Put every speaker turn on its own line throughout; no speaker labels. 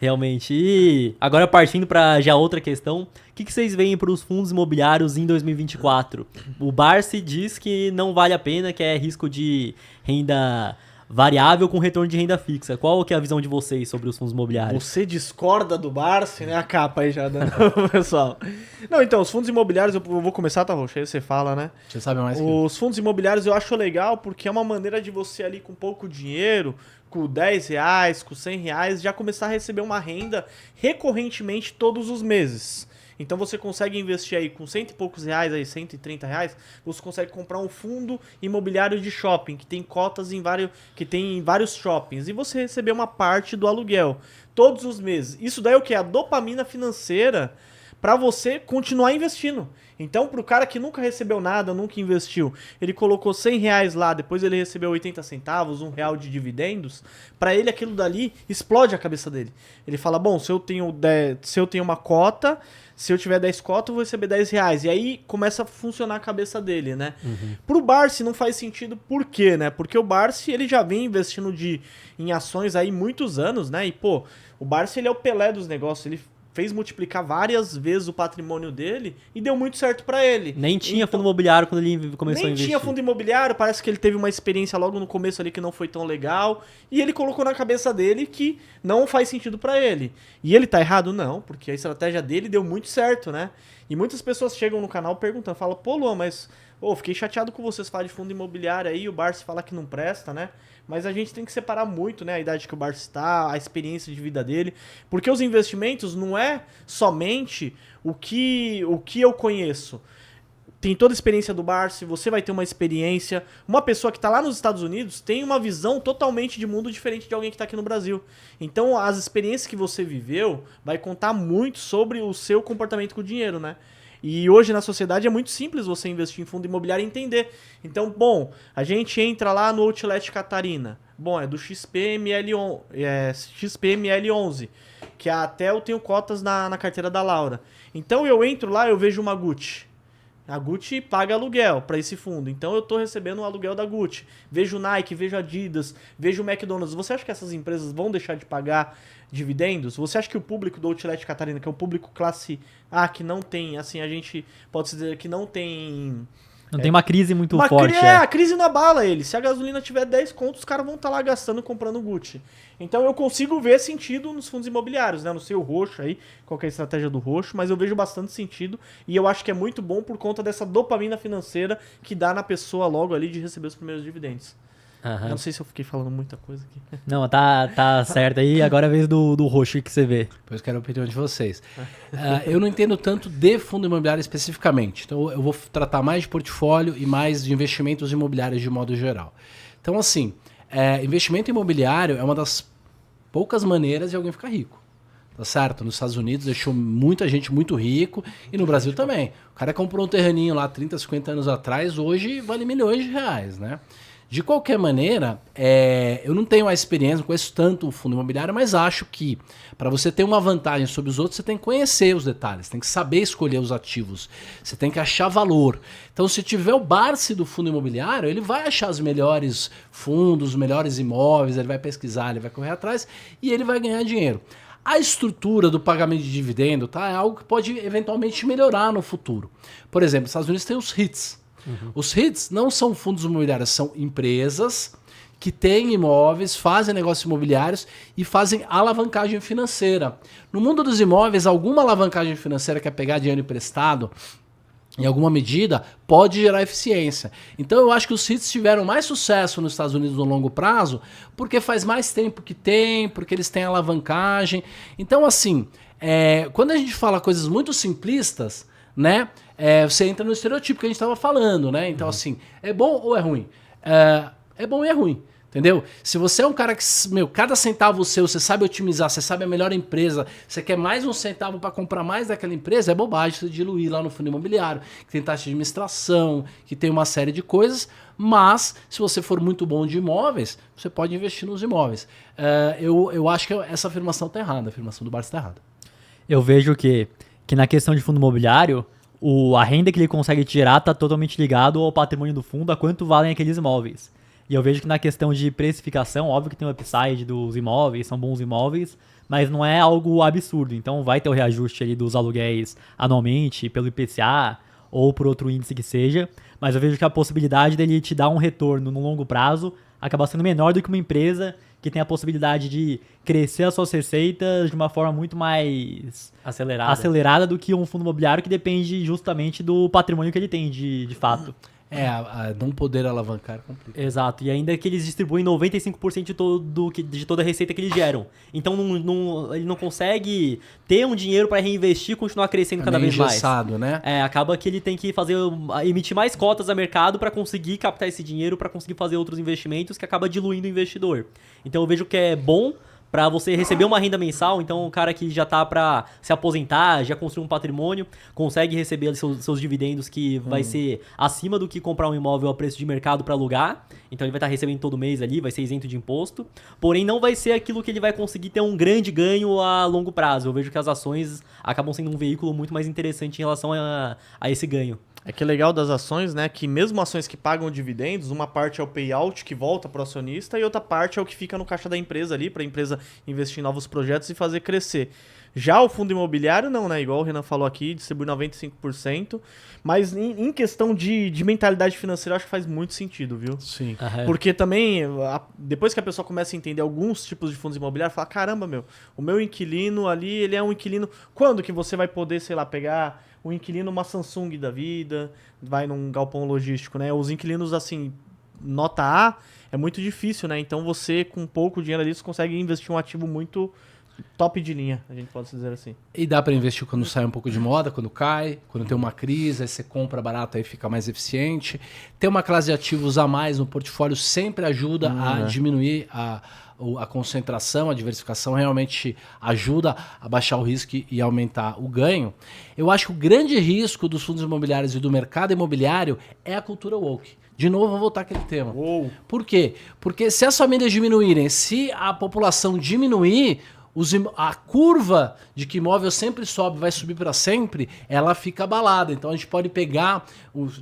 Realmente. E agora partindo para já outra questão, o que vocês veem para os fundos imobiliários em 2024? O Barsi diz que não vale a pena, que é risco de renda variável com retorno de renda fixa. Qual que é a visão de vocês sobre os fundos imobiliários?
Você discorda do Barsi, né? A capa aí já dando pessoal. Não, então, os fundos imobiliários, eu vou começar, tá, Rocha? Aí você fala, né?
Você sabe mais que
Os fundos imobiliários eu acho legal porque é uma maneira de você ali com pouco dinheiro, com R$10, com R$100, já começar a receber uma renda recorrentemente todos os meses. Então você consegue investir aí com cento e poucos reais, aí, R$130, você consegue comprar um fundo imobiliário de shopping, que tem cotas que tem em vários shoppings, e você receber uma parte do aluguel todos os meses. Isso daí é o que? A dopamina financeira para você continuar investindo. Então, pro cara que nunca recebeu nada, nunca investiu, ele colocou R$100 lá, depois ele recebeu 80 centavos, R$1 de dividendos, para ele aquilo dali explode a cabeça dele. Ele fala, bom, se eu tenho uma cota, se eu tiver 10 cotas, eu vou receber R$10. E aí começa a funcionar a cabeça dele, né? Pro Barsi não faz sentido, por quê, né? Porque o Barsi, ele já vem investindo em ações aí muitos anos, né? E, pô, o Barsi, ele é o Pelé dos negócios, ele fez multiplicar várias vezes o patrimônio dele e deu muito certo pra ele.
Nem tinha fundo imobiliário quando ele começou a investir.
Nem tinha fundo imobiliário, parece que ele teve uma experiência logo no começo ali que não foi tão legal, e ele colocou na cabeça dele que não faz sentido pra ele. E ele tá errado? Não, porque a estratégia dele deu muito certo, né? E muitas pessoas chegam no canal perguntando, falam, pô, Luan, mas fiquei chateado com vocês falarem de fundo imobiliário aí, o Barsi fala que não presta, né? Mas a gente tem que separar muito, né, a idade que o Barsi está, a experiência de vida dele, porque os investimentos não é somente o que eu conheço. Tem toda a experiência do Barsi, você vai ter uma experiência. Uma pessoa que está lá nos Estados Unidos tem uma visão totalmente de mundo diferente de alguém que está aqui no Brasil. Então, as experiências que você viveu vai contar muito sobre o seu comportamento com o dinheiro, né? E hoje na sociedade é muito simples você investir em fundo imobiliário e entender. Então, bom, a gente entra lá no Outlet Catarina. Bom, é do XPML11, que até eu tenho cotas na carteira da Laura. Então eu entro lá, eu vejo uma Gucci. A Gucci paga aluguel para esse fundo, então eu estou recebendo o aluguel da Gucci. Vejo Nike, vejo Adidas, vejo McDonald's. Você acha que essas empresas vão deixar de pagar dividendos? Você acha que o público do Outlet Catarina, que é o público classe A, que não tem, assim, a gente pode dizer que não tem...
Não tem uma crise muito forte.
A crise não abala ele. Se a gasolina tiver 10 contos, os caras vão estar lá gastando comprando Gucci. Então eu consigo ver sentido nos fundos imobiliários, né? Não sei o roxo aí, qual que é a estratégia do roxo, mas eu vejo bastante sentido e eu acho que é muito bom por conta dessa dopamina financeira que dá na pessoa logo ali de receber os primeiros dividendos. Eu não sei se eu fiquei falando muita coisa aqui.
Não, tá certo. Aí agora é a vez do roxo que você vê.
Depois quero a opinião de vocês. Eu não entendo tanto de fundo imobiliário especificamente. Então eu vou tratar mais de portfólio e mais de investimentos imobiliários de modo geral. Então assim, investimento imobiliário é uma das poucas maneiras de alguém ficar rico. Tá certo? Nos Estados Unidos deixou muita gente muito rico e no Brasil também. O cara comprou um terreninho lá 30, 50 anos atrás, hoje vale milhões de reais, né? De qualquer maneira, eu não tenho a experiência, não conheço tanto o fundo imobiliário, mas acho que para você ter uma vantagem sobre os outros, você tem que conhecer os detalhes, tem que saber escolher os ativos, você tem que achar valor. Então, se tiver o Barsi do fundo imobiliário, ele vai achar os melhores fundos, os melhores imóveis, ele vai pesquisar, ele vai correr atrás e ele vai ganhar dinheiro. A estrutura do pagamento de dividendo, tá, é algo que pode eventualmente melhorar no futuro. Por exemplo, nos Estados Unidos tem os REITs. Os REITs não são fundos imobiliários, são empresas que têm imóveis, fazem negócios imobiliários e fazem alavancagem financeira. No mundo dos imóveis, alguma alavancagem financeira, que é pegar dinheiro emprestado, em alguma medida, pode gerar eficiência. Então eu acho que os REITs tiveram mais sucesso nos Estados Unidos no longo prazo, porque faz mais tempo que tem, porque eles têm alavancagem. Então assim, quando a gente fala coisas muito simplistas, né? Você entra no estereotipo que a gente estava falando, né? Então, assim, é bom ou é ruim? É bom e é ruim, entendeu? Se você é um cara que, cada centavo seu, você sabe otimizar, você sabe a melhor empresa, você quer mais um centavo para comprar mais daquela empresa, é bobagem você diluir lá no fundo imobiliário, que tem taxa de administração, que tem uma série de coisas, mas se você for muito bom de imóveis, você pode investir nos imóveis. Eu acho que essa afirmação está errada, a afirmação do Barsi está errada.
Eu vejo que na questão de fundo imobiliário, a renda que ele consegue tirar está totalmente ligado ao patrimônio do fundo, a quanto valem aqueles imóveis. E eu vejo que na questão de precificação, óbvio que tem o upside dos imóveis, são bons imóveis, mas não é algo absurdo. Então vai ter o reajuste ali dos aluguéis anualmente, pelo IPCA ou por outro índice que seja, mas eu vejo que a possibilidade dele te dar um retorno no longo prazo acaba sendo menor do que uma empresa que tem a possibilidade de crescer as suas receitas de uma forma muito mais acelerada do que um fundo imobiliário que depende justamente do patrimônio que ele tem de fato.
Não poder alavancar complica.
Exato, e ainda que eles distribuem 95% de toda a receita que eles geram. Então ele não consegue ter um dinheiro para reinvestir e continuar crescendo cada vez mais.
Né?
Acaba que ele tem que emitir mais cotas a mercado para conseguir captar esse dinheiro, para conseguir fazer outros investimentos, que acaba diluindo o investidor. Então eu vejo que é bom para você receber uma renda mensal. Então o cara que já tá para se aposentar, já construiu um patrimônio, consegue receber seus dividendos, que vai ser acima do que comprar um imóvel a preço de mercado para alugar. Então ele vai estar recebendo todo mês ali, vai ser isento de imposto. Porém não vai ser aquilo que ele vai conseguir ter um grande ganho a longo prazo. Eu vejo que as ações acabam sendo um veículo muito mais interessante em relação a esse ganho.
É que é legal das ações, né, que mesmo ações que pagam dividendos, uma parte é o payout que volta para o acionista e outra parte é o que fica no caixa da empresa ali, para a empresa investir em novos projetos e fazer crescer. Já o fundo imobiliário não, né, igual o Renan falou aqui, distribui 95%, mas em questão de mentalidade financeira, eu acho que faz muito sentido, viu?
Sim.
Porque também, depois que a pessoa começa a entender alguns tipos de fundos imobiliários, fala, caramba, o meu inquilino ali, ele é um inquilino, quando que você vai poder, sei lá, pegar o inquilino uma Samsung da vida, vai num galpão logístico, né? Os inquilinos, assim, nota A, é muito difícil, né? Então você, com pouco dinheiro ali, você consegue investir um ativo muito top de linha, a gente pode dizer assim.
E dá para investir quando sai um pouco de moda, quando cai, quando tem uma crise, aí você compra barato, aí fica mais eficiente. Ter uma classe de ativos a mais no portfólio sempre ajuda a diminuir a concentração, a diversificação, realmente ajuda a baixar o risco e aumentar o ganho. Eu acho que o grande risco dos fundos imobiliários e do mercado imobiliário é a cultura woke. De novo, vou voltar àquele tema.
Uou.
Por quê? Porque se as famílias diminuírem, se a população diminuir, a curva de que imóvel sempre sobe, vai subir para sempre, ela fica abalada. Então a gente pode pegar,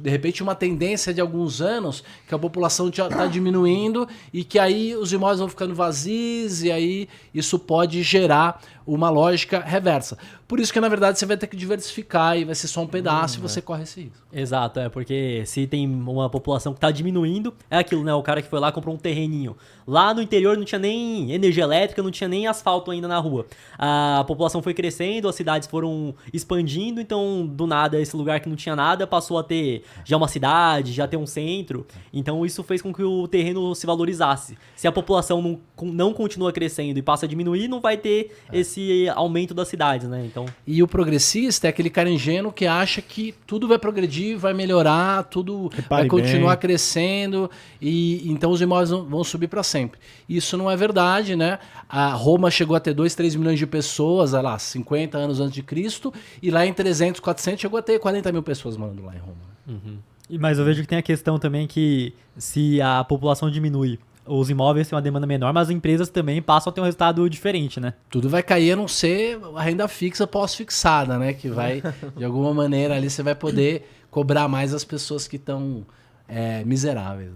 de repente, uma tendência de alguns anos que a população já está diminuindo e que aí os imóveis vão ficando vazios e aí isso pode gerar uma lógica reversa. Por isso que, na verdade, você vai ter que diversificar e vai ser só um pedaço e você corre esse risco.
Exato, porque se tem uma população que está diminuindo, é aquilo, né? O cara que foi lá e comprou um terreninho. Lá no interior não tinha nem energia elétrica, não tinha nem asfalto ainda na rua. A população foi crescendo, as cidades foram expandindo, então, do nada, esse lugar que não tinha nada passou a ter já uma cidade, já ter um centro. Então, isso fez com que o terreno se valorizasse. Se a população não continua crescendo e passa a diminuir, não vai ter esse aumento das cidades, né? Então...
E o progressista é aquele cara ingênuo que acha que tudo vai progredir, vai melhorar, tudo vai continuar crescendo e então os imóveis vão subir para sempre. Isso não é verdade, né? A Roma chegou a ter 2, 3 milhões de pessoas, olha lá, 50 anos antes de Cristo, e lá em 300, 400 chegou a ter 40 mil pessoas morando lá em Roma.
Uhum. Mas eu vejo que tem a questão também que se a população diminui, os imóveis têm uma demanda menor, mas as empresas também passam a ter um resultado diferente, né?
Tudo vai cair a não ser a renda fixa pós-fixada, né? Que vai, de alguma maneira, ali você vai poder cobrar mais as pessoas que estão miseráveis.